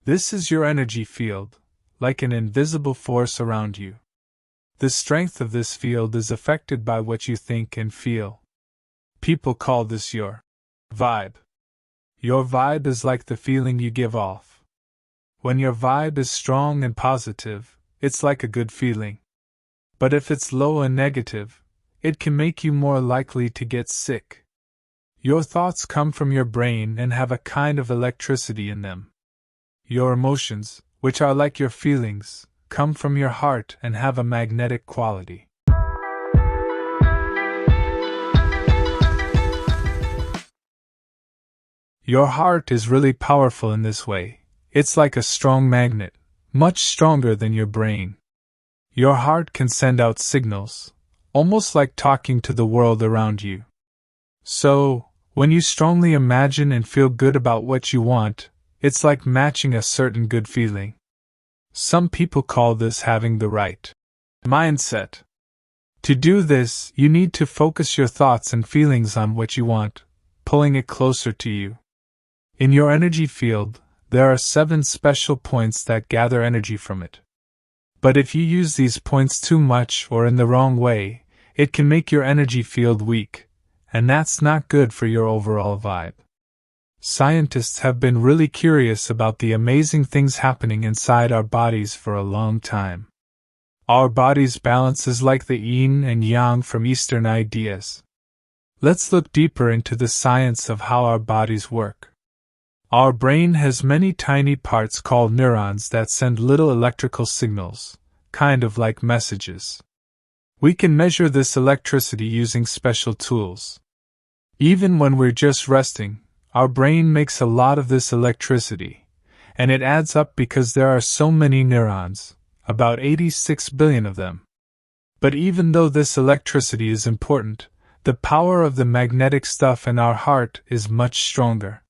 This is your energy field, like an invisible force around you. The strength of this field is affected by what you think and feel. People call this your vibe. Your vibe is like the feeling you give off. When your vibe is strong and positive, it's like a good feeling. But if it's low and negative, it can make you more likely to get sick. Your thoughts come from your brain and have a kind of electricity in them. Your emotions, which are like your feelings, come from your heart and have a magnetic quality. Your heart is really powerful in this way. It's like a strong magnet, much stronger than your brain. Your heart can send out signals, almost like talking to the world around you. So, when you strongly imagine and feel good about what you want, it's like matching a certain good feeling. Some people call this having the right mindset. To do this, you need to focus your thoughts and feelings on what you want, pulling it closer to you. In your energy field, there are 7 special points that gather energy from it. But if you use these points too much or in the wrong way, it can make your energy field weak, and that's not good for your overall vibe. Scientists have been really curious about the amazing things happening inside our bodies for a long time. Our body's balance is like the yin and yang from Eastern ideas. Let's look deeper into the science of how our bodies work. Our brain has many tiny parts called neurons that send little electrical signals, kind of like messages. We can measure this electricity using special tools. Even when we're just resting, our brain makes a lot of this electricity, and it adds up because there are so many neurons, about 86 billion of them. But even though this electricity is important, the power of the magnetic stuff in our heart is much stronger.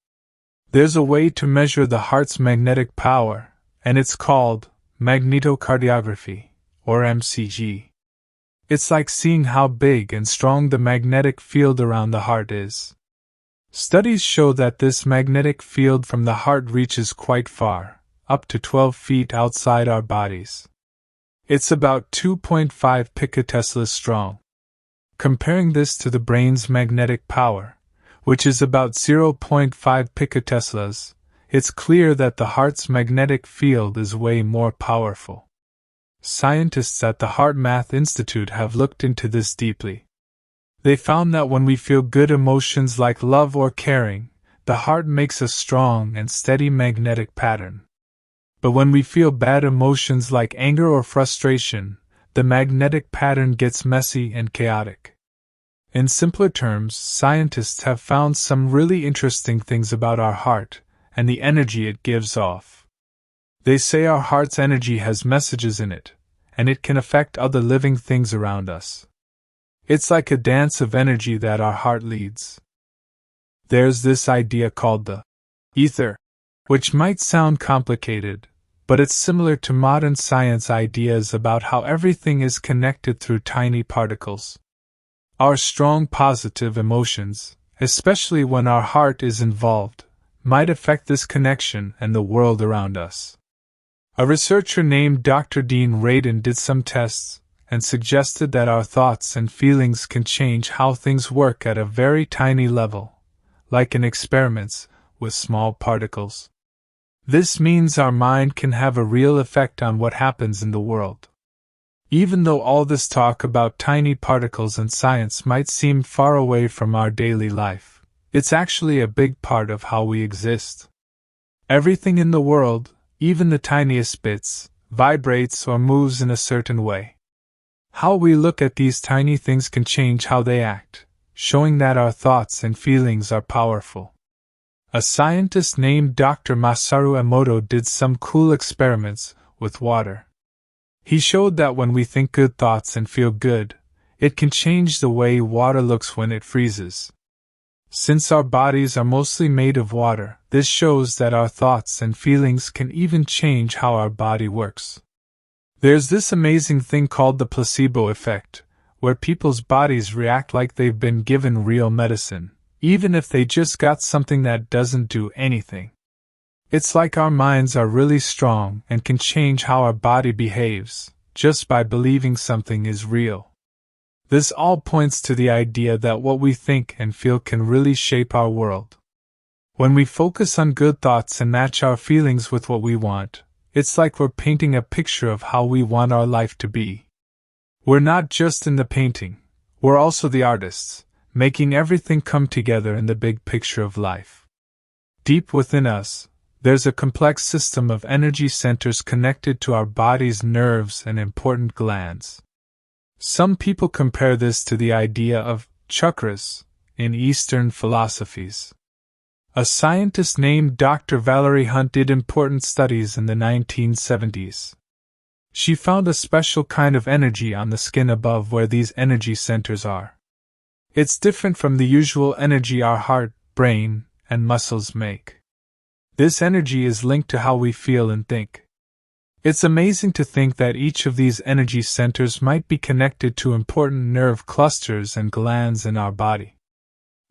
There's a way to measure the heart's magnetic power, and it's called magnetocardiography, or MCG. It's like seeing how big and strong the magnetic field around the heart is. Studies show that this magnetic field from the heart reaches quite far, up to 12 feet outside our bodies. It's about 2.5 picoteslas strong. Comparing this to the brain's magnetic power, which is about 0.5 picoteslas, it's clear that the heart's magnetic field is way more powerful. Scientists at the Heart Math Institute have looked into this deeply. They found that when we feel good emotions like love or caring, the heart makes a strong and steady magnetic pattern. But when we feel bad emotions like anger or frustration, the magnetic pattern gets messy and chaotic. In simpler terms, scientists have found some really interesting things about our heart and the energy it gives off. They say our heart's energy has messages in it, and it can affect other living things around us. It's like a dance of energy that our heart leads. There's this idea called the ether, which might sound complicated, but it's similar to modern science ideas about how everything is connected through tiny particles. Our strong positive emotions, especially when our heart is involved, might affect this connection and the world around us. A researcher named Dr. Dean Radin did some tests and suggested that our thoughts and feelings can change how things work at a very tiny level, like in experiments with small particles. This means our mind can have a real effect on what happens in the world. Even though all this talk about tiny particles and science might seem far away from our daily life, it's actually a big part of how we exist. Everything in the world, even the tiniest bits, vibrates or moves in a certain way. How we look at these tiny things can change how they act, showing that our thoughts and feelings are powerful. A scientist named Dr. Masaru Emoto did some cool experiments with water. He showed that when we think good thoughts and feel good, it can change the way water looks when it freezes. Since our bodies are mostly made of water, this shows that our thoughts and feelings can even change how our body works. There's this amazing thing called the placebo effect, where people's bodies react like they've been given real medicine, even if they just got something that doesn't do anything. It's like our minds are really strong and can change how our body behaves, just by believing something is real. This all points to the idea that what we think and feel can really shape our world. When we focus on good thoughts and match our feelings with what we want, it's like we're painting a picture of how we want our life to be. We're not just in the painting, we're also the artists, making everything come together in the big picture of life. Deep within us, there's a complex system of energy centers connected to our body's nerves and important glands. Some people compare this to the idea of chakras in Eastern philosophies. A scientist named Dr. Valerie Hunt did important studies in the 1970s. She found a special kind of energy on the skin above where these energy centers are. It's different from the usual energy our heart, brain, and muscles make. This energy is linked to how we feel and think. It's amazing to think that each of these energy centers might be connected to important nerve clusters and glands in our body.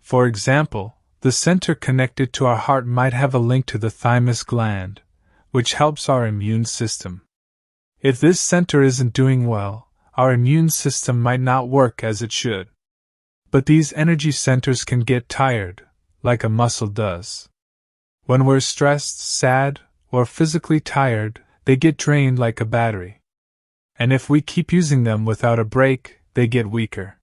For example, the center connected to our heart might have a link to the thymus gland, which helps our immune system. If this center isn't doing well, our immune system might not work as it should. But these energy centers can get tired, like a muscle does. When we're stressed, sad, or physically tired, they get drained like a battery. And if we keep using them without a break, they get weaker.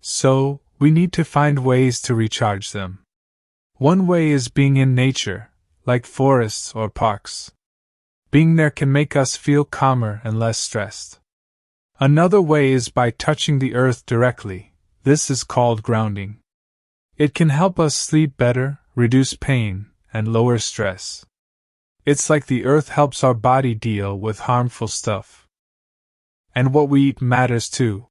So, we need to find ways to recharge them. One way is being in nature, like forests or parks. Being there can make us feel calmer and less stressed. Another way is by touching the earth directly. This is called grounding. It can help us sleep better, reduce pain, and lower stress. It's like the earth helps our body deal with harmful stuff. And what we eat matters too.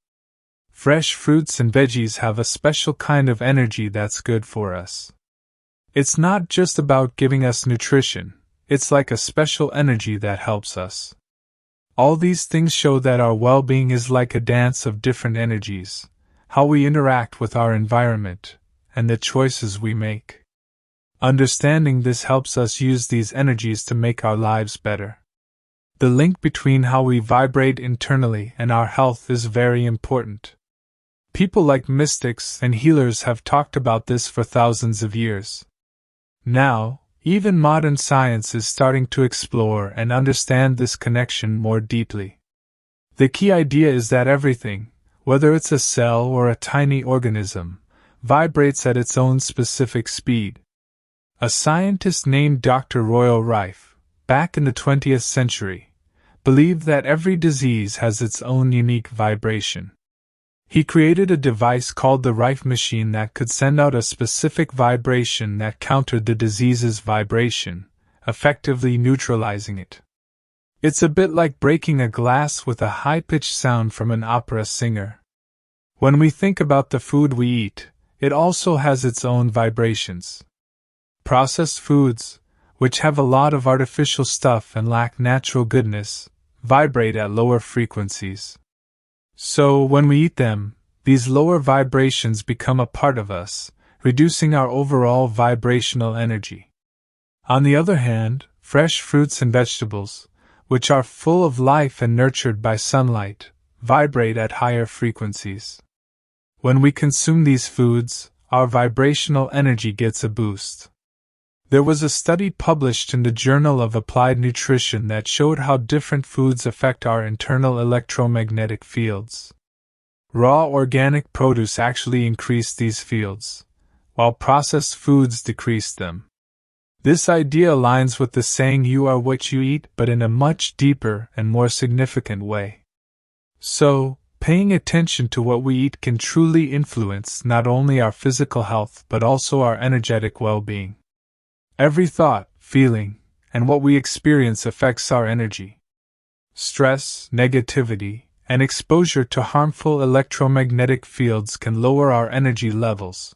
Fresh fruits and veggies have a special kind of energy that's good for us. It's not just about giving us nutrition, it's like a special energy that helps us. All these things show that our well-being is like a dance of different energies, how we interact with our environment, and the choices we make. Understanding this helps us use these energies to make our lives better. The link between how we vibrate internally and our health is very important. People like mystics and healers have talked about this for thousands of years. Now, even modern science is starting to explore and understand this connection more deeply. The key idea is that everything, whether it's a cell or a tiny organism, vibrates at its own specific speed. A scientist named Dr. Royal Rife, back in the 20th century, believed that every disease has its own unique vibration. He created a device called the Rife machine that could send out a specific vibration that countered the disease's vibration, effectively neutralizing it. It's a bit like breaking a glass with a high-pitched sound from an opera singer. When we think about the food we eat, it also has its own vibrations. Processed foods, which have a lot of artificial stuff and lack natural goodness, vibrate at lower frequencies. So, when we eat them, these lower vibrations become a part of us, reducing our overall vibrational energy. On the other hand, fresh fruits and vegetables, which are full of life and nurtured by sunlight, vibrate at higher frequencies. When we consume these foods, our vibrational energy gets a boost. There was a study published in the Journal of Applied Nutrition that showed how different foods affect our internal electromagnetic fields. Raw organic produce actually increased these fields, while processed foods decreased them. This idea aligns with the saying "you are what you eat," but in a much deeper and more significant way. So, paying attention to what we eat can truly influence not only our physical health but also our energetic well-being. Every thought, feeling, and what we experience affects our energy. Stress, negativity, and exposure to harmful electromagnetic fields can lower our energy levels.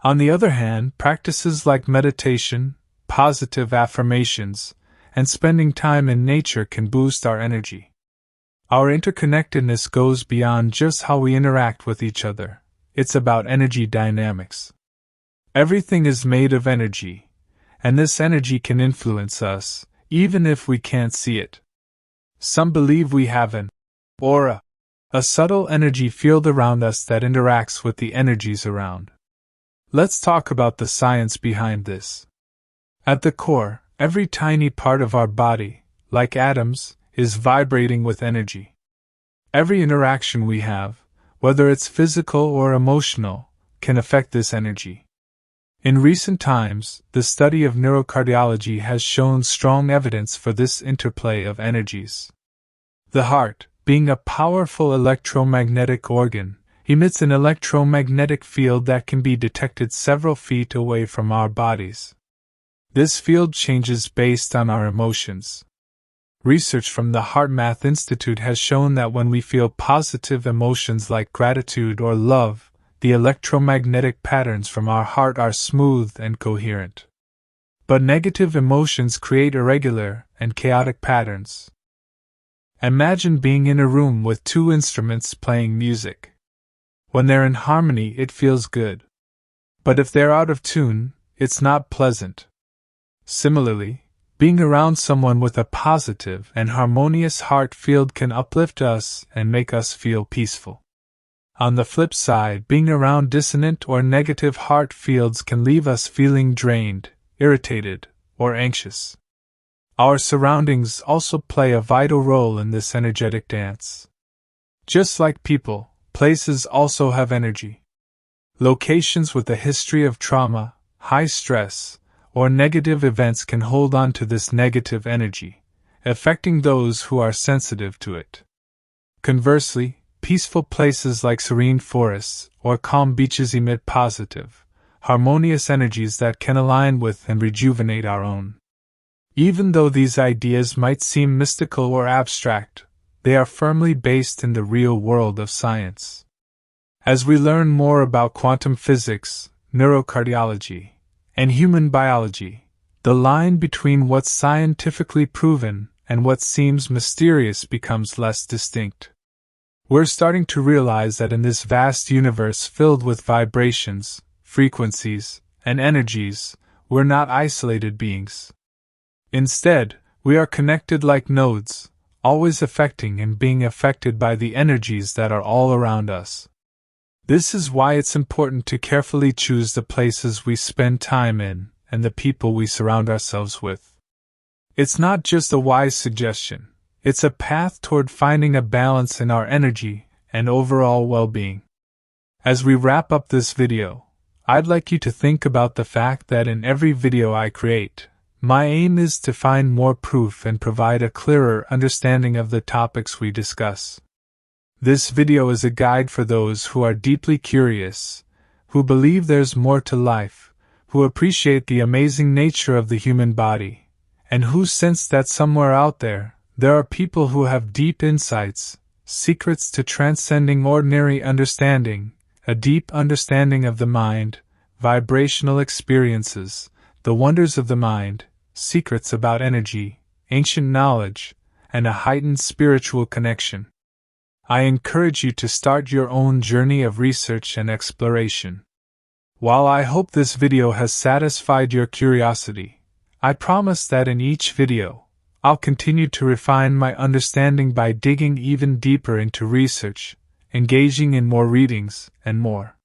On the other hand, practices like meditation, positive affirmations, and spending time in nature can boost our energy. Our interconnectedness goes beyond just how we interact with each other. It's about energy dynamics. Everything is made of energy, and this energy can influence us, even if we can't see it. Some believe we have an aura, a subtle energy field around us that interacts with the energies around. Let's talk about the science behind this. At the core, every tiny part of our body, like atoms, is vibrating with energy. Every interaction we have, whether it's physical or emotional, can affect this energy. In recent times, the study of neurocardiology has shown strong evidence for this interplay of energies. The heart, being a powerful electromagnetic organ, emits an electromagnetic field that can be detected several feet away from our bodies. This field changes based on our emotions. Research from the HeartMath Institute has shown that when we feel positive emotions like gratitude or love, the electromagnetic patterns from our heart are smooth and coherent. But negative emotions create irregular and chaotic patterns. Imagine being in a room with two instruments playing music. When they're in harmony, it feels good. But if they're out of tune, it's not pleasant. Similarly, being around someone with a positive and harmonious heart field can uplift us and make us feel peaceful. On the flip side, being around dissonant or negative heart fields can leave us feeling drained, irritated, or anxious. Our surroundings also play a vital role in this energetic dance. Just like people, places also have energy. Locations with a history of trauma, high stress, or negative events can hold on to this negative energy, affecting those who are sensitive to it. Conversely, peaceful places like serene forests or calm beaches emit positive, harmonious energies that can align with and rejuvenate our own. Even though these ideas might seem mystical or abstract, they are firmly based in the real world of science. As we learn more about quantum physics, neurocardiology, and human biology, the line between what's scientifically proven and what seems mysterious becomes less distinct. We're starting to realize that in this vast universe filled with vibrations, frequencies, and energies, we're not isolated beings. Instead, we are connected like nodes, always affecting and being affected by the energies that are all around us. This is why it's important to carefully choose the places we spend time in and the people we surround ourselves with. It's not just a wise suggestion, it's a path toward finding a balance in our energy and overall well-being. As we wrap up this video, I'd like you to think about the fact that in every video I create, my aim is to find more proof and provide a clearer understanding of the topics we discuss. This video is a guide for those who are deeply curious, who believe there's more to life, who appreciate the amazing nature of the human body, and who sense that somewhere out there are people who have deep insights, secrets to transcending ordinary understanding, a deep understanding of the mind, vibrational experiences, the wonders of the mind, secrets about energy, ancient knowledge, and a heightened spiritual connection. I encourage you to start your own journey of research and exploration. While I hope this video has satisfied your curiosity, I promise that in each video, I'll continue to refine my understanding by digging even deeper into research, engaging in more readings, and more.